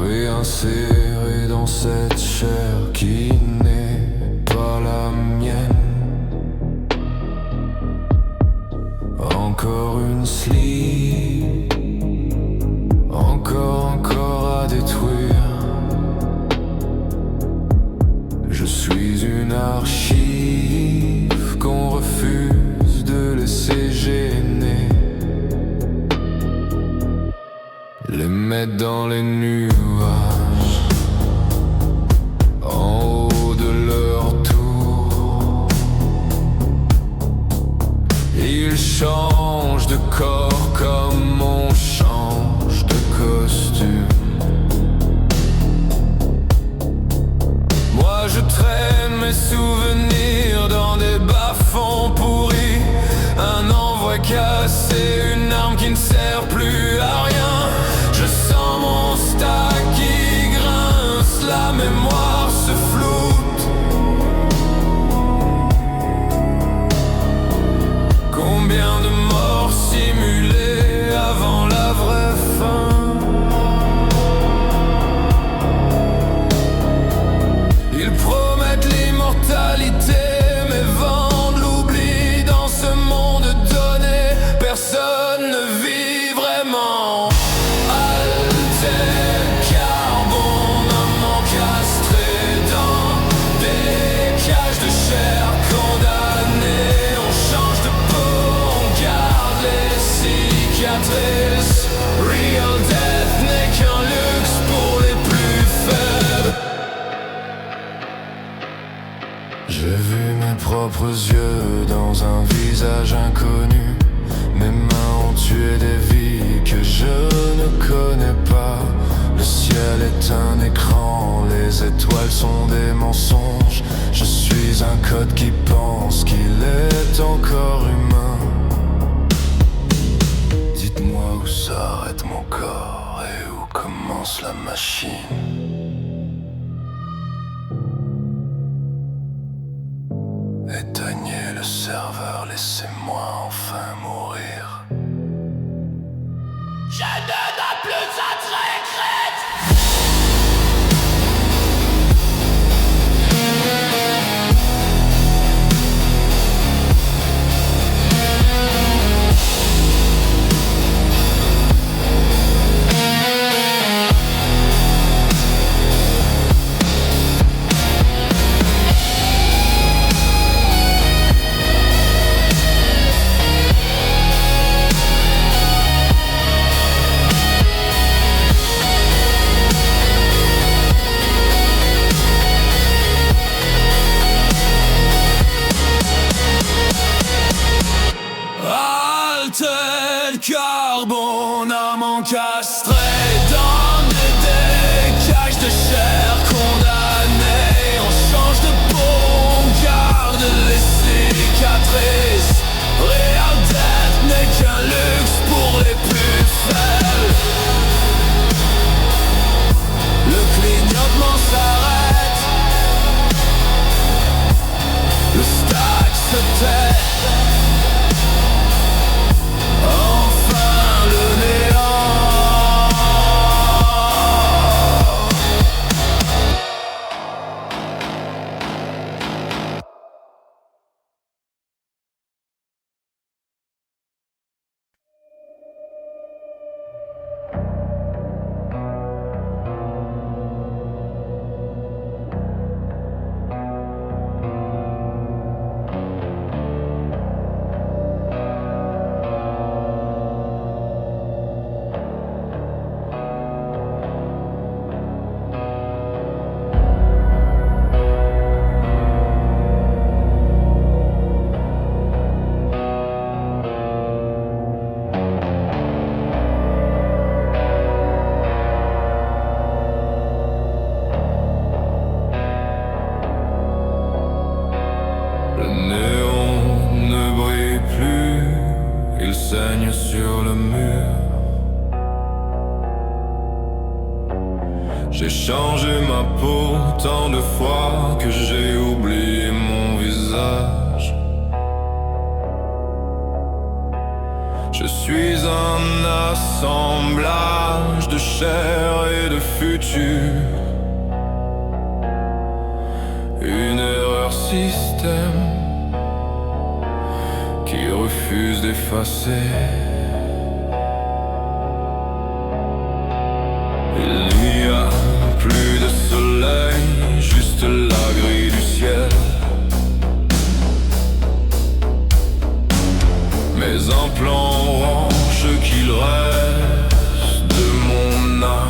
et inséré dans cette chair qui n'est pas la mienne. Encore une sleeve, encore à détruire. Je suis une archive qu'on refuse de laisser gêner. Les mettre dans les nuages, en haut de leur tour. Ils changent de corps comme on change de costume. Moi je traîne mes souvenirs dans des bas-fonds pourris. Un envoi cassé, une arme qui ne sert plus à rien. Je sens mon stack qui grince, la mémoire se floute. Combien de morts simulées avant la vraie fin? Ils promettent l'immortalité, mais vendent l'oubli dans ce monde donné. Personne ne vit vraiment. Alter carbone, amant castré dans des cages de chair condamnés. On change de peau, on garde les cicatrices. Real death n'est qu'un luxe pour les plus faibles. J'ai vu mes propres yeux dans un visage inconnu. Mes mains ont tué des vies que je ne connais pas. Le ciel est un écran, les étoiles sont des mensonges. Je suis un code qui pense qu'il est encore humain. Dites-moi où s'arrête mon corps et où commence la machine. Éteignez le serveur, laissez-moi enfin mourir. Je ne donne plus à te regrette. Alter carbone, amant castré dans des cages de chair condamnés. On change de peau, on garde les cicatrices. Real death n'est qu'un luxe pour les plus faibles. Le clignotement s'arrête, le stack se tait. Enfin le néant. Saigne sur le mur. J'ai changé ma peau tant de fois que j'ai oublié mon visage. Je suis un assemblage de chair et de le futur. Une erreur système qui refuse d'effacer. Il n'y a plus de soleil, juste la grille du ciel. Mais un plan orange qu'il reste de mon âme.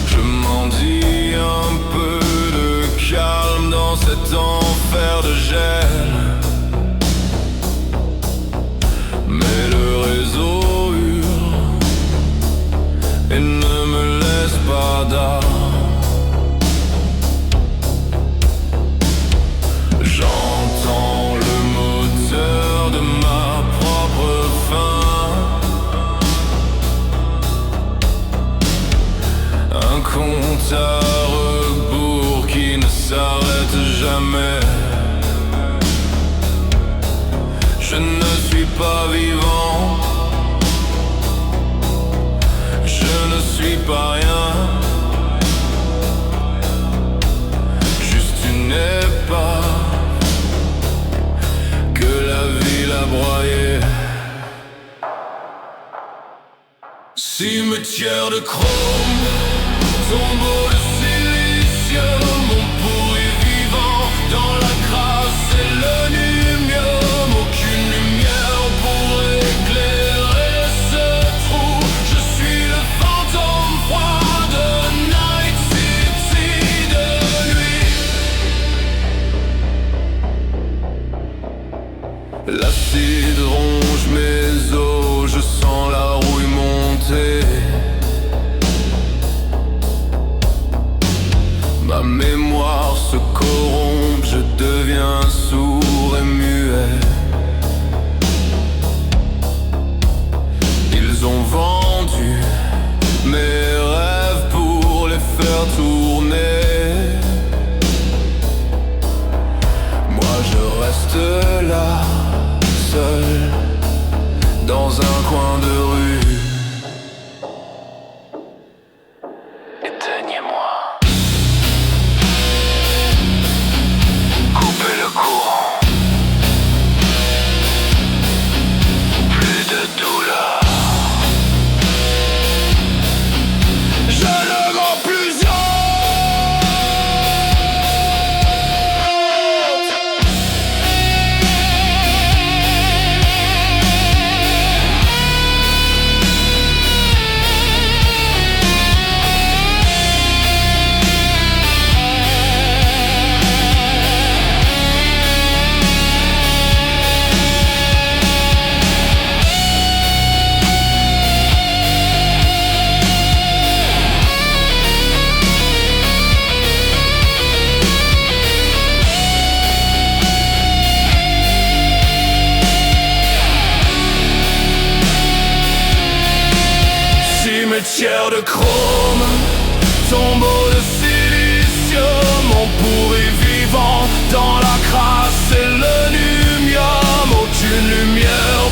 Je m'en dis un peu de calme dans cet enfer de gel. Mais le réseau hurle et ne me laisse pas d'âme. J'entends le moteur de ma propre fin. Un compte à rebours qui ne s'arrête jamais. Je ne suis pas vivant, je ne suis pas rien, juste une épave que la ville a broyée. Cimetière de chrome, tombeau de silicium, mon pourri vivant dans la crasse et l'aluminium. Aucune lumière pour éclairer ce trou. Je suis le fantôme froid de Night City de nuit. L'acide ronge mes os, je sens la rouille monter. Ma mémoire se corrompt, je deviens sourd et muet. Ils ont vendu mes rêves pour les faire tourner. Moi je reste là, seul, dans un coin de rue. Éteignez-moi. Coupez le courant. Plus de douleur. Je ne rends plus autre. Cimetière de chrome, tombeau de silicium, mon pourri vivant dans la crasse et l'aluminium. Aucune lumière